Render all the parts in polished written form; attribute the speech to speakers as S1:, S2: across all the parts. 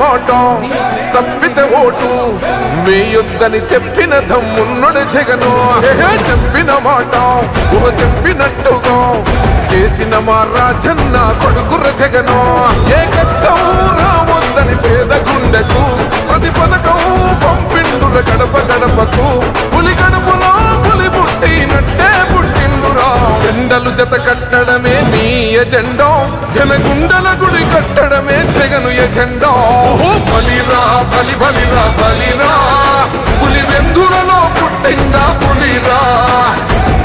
S1: మాట తప్పితే ఓటు వేయొద్దని చెప్పిన దమ్మున్నడు జగను. చెప్పిన మాట చెప్పినట్టుగా చేసిన మా రాజన్న కొడుకుర జగను. ఏ కష్టం రావద్దని పేద గుండెకు ప్రతి పథకం పంపిండుర గడప గడపకు. పులి గడపలో పులి పుట్టినట్టే పుట్టిండురా. జెండలు జత కట్టడమే మీ ఎజెండా, జనగుండల గుడి కట్టడమే జగను ఎజెండా. బలిరా బలి బలిరా బలిరా, పులి వెందులలో పుట్టిందా పులిరా.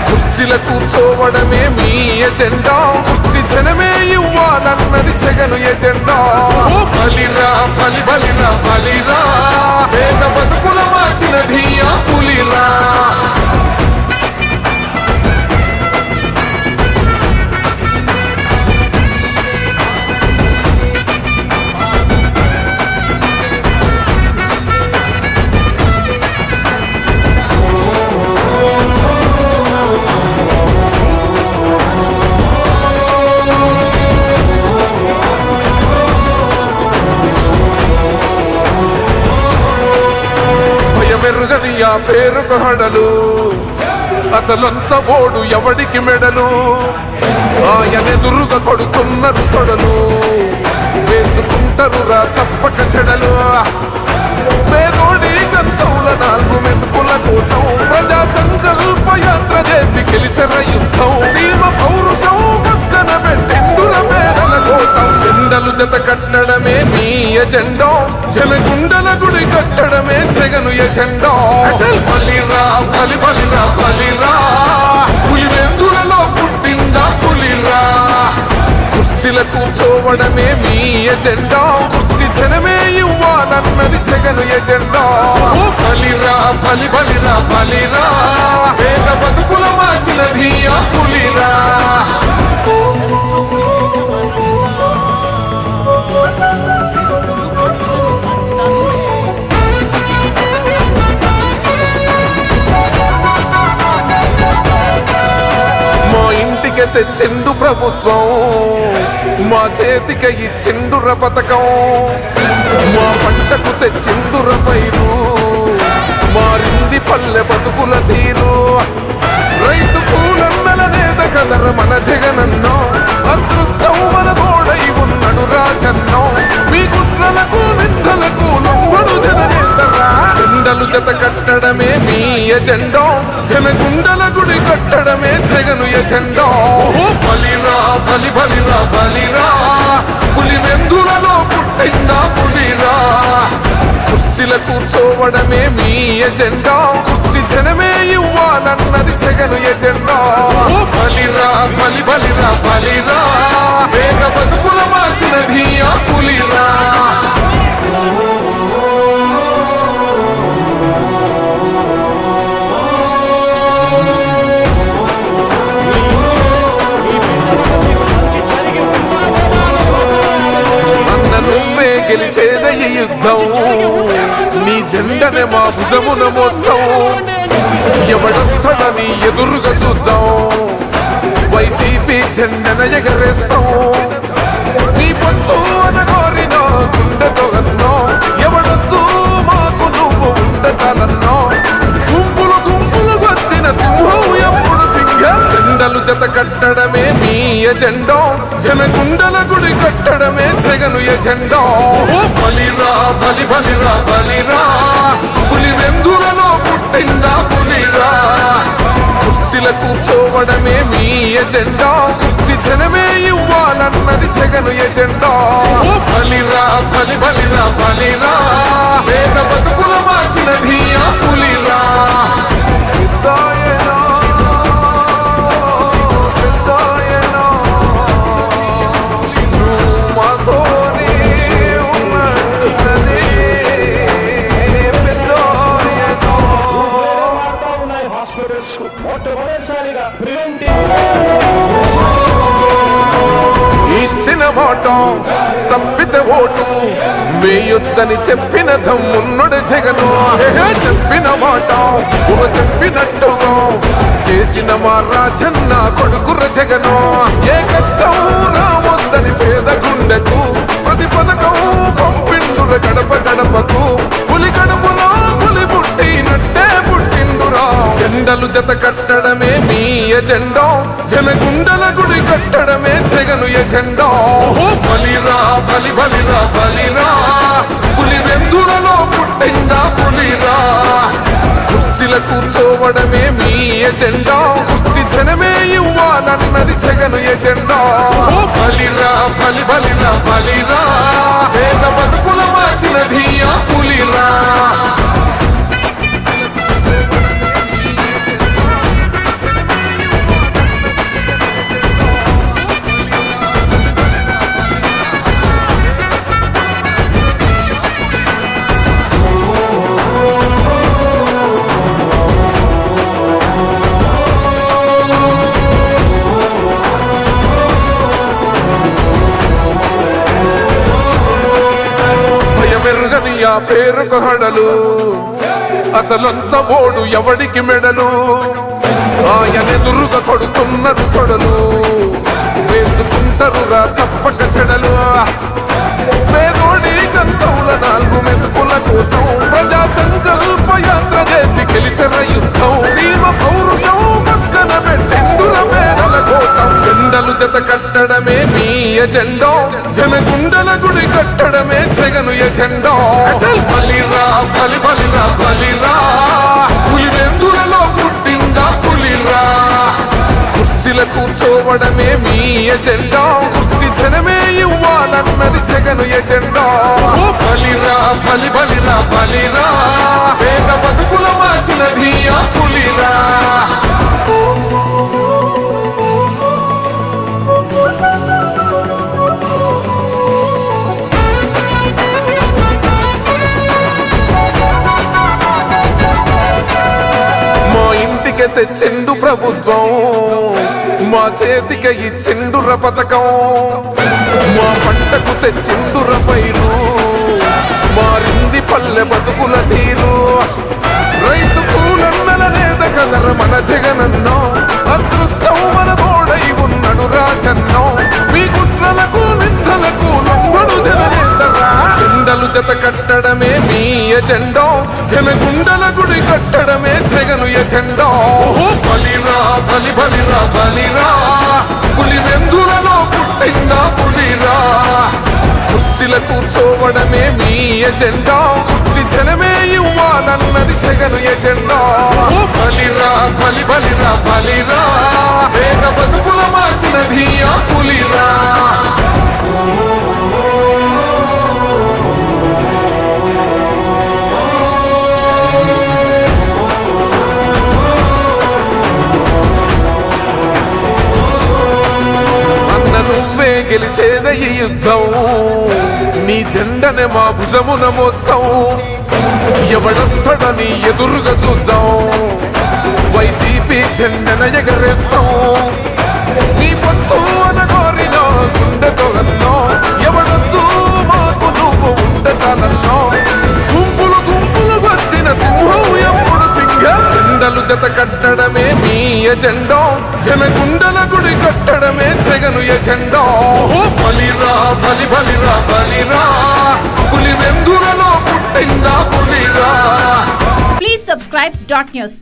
S1: కుర్చీల కూర్చోవడమే మీ ఎజెండా, కుర్చీ జనమే ఇవ్వాలన్నది జగను ఎజెండా. బలిరా బలి బలిరా బలిరా, పేద బతుకుల మార్చినది ఆ పులిరా. మెరుగని ఆ పేరుకు హడలు, అసలొంచబోడు ఎవడికి మెడలు. ఆయనెదురుగా కొడుతున్నారు తొడలు, వేసుకుంటారు రా తప్పక చెడలు. పేదోడి కంచౌల 4 మెతుకుల కోసం ప్రజా సంకల్ప యాత్ర చేసి గెలిసిన యుద్ధం. సీమ పౌరుషం పక్కన పెట్టిండుర పేదల కోసం. జెండలు జత కట్టడమే మీ ఎజెండా, జనగుండల గుడి కట్టడమే జగను ఎజెండా. బలిరా బలి బలిరా బలిరా, పులి వెందులలో పుట్టిందా పులిరా. కుర్చీల కూర్చోవడమే మీ ఎజెండా, కుర్చీ జనమే ఇవ్వాలన్నది జగను ఎజెండా. బలిరా బలి బలిరా బలిరా, పేద బతుకుల మార్చినది ఆ పులిరా. తెచ్చిండు ప్రభుత్వం, మా చేతికి ఇచ్చిండుర పథకం. మా పంటకు తెచ్చిండుర పైరు, మారింది పల్లె బతుకుల తీరు. రైతు పూలన్నల నేత కలర మన జగనన్నో, అదృష్టం మన తోడై ఉన్నడు రాజన్నో. మీ కుట్రలకు నిందలకు లొంగడు జననేతరా. జెండలు జత కట్టడమే మీ ఎజెండా, జనగుండల గుడి కట్టడమే జగను ఎజెండా. బలిరా బలి బలిరా బలిరా, పులి వెందులలో పుట్టిందా పులిరా. కుర్చీల కూర్చోవడమే మీ ఎజెండా, కుర్చీ జనమే ఇవ్వాలన్నది జగను ఎజెండా. బలిరా బలి బలిరా బలిరా, పేద బతుకుల మార్చినది ఆ పులిరా. గెలిచేద ఈ యుద్ధం, నీ జెండనే మా భుజమున మోస్తాం. ఎవడొస్తాడని ఎదురుగా చూద్దాం, వైసీపీ జెండన ఎగరేస్తాం. నీ పొత్తు అనగోరిన గుండెతో అన్నో, ఎవడొద్దు మాకు నువ్వు ఉండ చాలన్నో. గుంపులు గుంపులు వచ్చిన సింహం ఎప్పుడు సింహం. జెండలు జత కట్టడమే మీ ఎజెండా, జనగుండల గుడి కట్టడమే జగను ఎజెండా. బలిరా బలి బలిరా బలిరా, పులి వెందులలో పుట్టిందా పులిరా. కుర్చీల కూర్చోవడమే మీ ఎజెండా, కుర్చీ జనమే ఇవ్వాలన్నది జగను ఎజెండా. బలిరా బలి బలిరా బలిరా, పేద బతుకుల మార్చినది ఆ పులిరా. ఇచ్చిన మాట తప్పితే ఓటు వేయొద్దని చెప్పిన దమ్మున్నడు జగను. చెప్పిన మాట చెప్పినట్టుగా చేసిన మా రాజన్న కొడుకుర జగను. ఏ కష్టం రావద్దని పేద గుండెకు ప్రతి పథకం పంపిండుర నువ్వే గడప గడపకు పులి గడపలో పులి పుట్టినట్టే పుట్టిండురా జెండలు జత కట్టడమే మీ ఎజెండా జనగుండల గుడి కట్టడమే జగను ఎజెండా బలిరా బలి బలిరా బలిరా పులి వెందులలో పుట్టిందా పులిరా కుర్చీల కూర్చోవడమే మీ ఎజెండా కుర్చీ జనమే ఇవ్వాలన్నది జగను ఎజెండా బలిరా బలి బలిరా బలిరా పేద బతుకుల మార్చినది ఆ పులిరా ఆ పేరుకు హడలు అసలొంచబోడు ఎవడికి మెడలు ఆయనెదురుగా కొడుతున్నారు కొడలు వేసుకుంటారు రా తప్పక చెడలు పేదోడి కంచంల 4 మెతుకుల కోసం ప్రజా సంకల్ప యాత్ర చేసి గెలిసిన యుద్ధం సీమ పౌరుషం పక్కన పెట్టిండుల పేదల కోసం జెండలు జత కట్టడమే మీ ఎజెండా జనగుండల గుడి కట్టడమే జగను ఎజెండా బలిరా బలి బలిరా బలిరా పులి వెందులలో పుట్టిందా పులిరా కుర్చీల కూర్చోవడమే మీ ఎజెండా కుర్చీ జనమే ఇవ్వాలన్నది జగను ఎజెండా బలిరా బలి బలిరా బలిరా పేద బతుకుల మార్చినది ఆ పులిరా తెచ్చిండు ప్రభుత్వం మా చేతికి ఇచ్చిండుర పథకం మా పంటకు తెచ్చిండుర పైరు మారింది పల్లె బతుకుల తీరు రైతు కూలన్నల నేత కదర మన జగనన్నో అదృష్టం మన తోడై ఉన్నాడు రాజన్నో మీ కుట్రలకు నిందలకు లొంగడు జననేతరా జెండలు జత కట్టడమే మీ ఎజెండా జనగుండల గుడి కట్టడమే జగను ఎజెండా బలిరా బలి బలిరా బలిరా పులి వెందులలో పుట్టిందా పులిరా కుర్చీల కూర్చోవడమే మీ ఎజెండా కుర్చీ జనమే ఇవ్వాలన్నది జగను ఎజెండా బలిరా బలి బలిరా బలిరా పేద బతుకుల మార్చినది ఆ పులిరా గెలిచేద ఈ యుద్ధం నీ జెండనే మా భుజమున మోస్తాం ఎవడొస్తాడని ఎదురుగా చూద్దాం వైసీపీ జెండన ఎగరేస్తాం నీ పొత్తు అనగోరిన గుండెతో అన్నో ఎవడొద్దు మాకు నువ్వు ఉండ చాలన్నో గుంపులు గుంపులు వచ్చిన సింహం ఎప్పుడు సింగ జెండలు జత కట్టడమే మీ ఎజెండా జనగుండల గుడి కట్టడమే జగను ఎజెండా బలిరా బలి బలిరా బలిరా పులి వెందులలో పుట్టిందా పులిరా
S2: ప్లీజ్ subscribe .news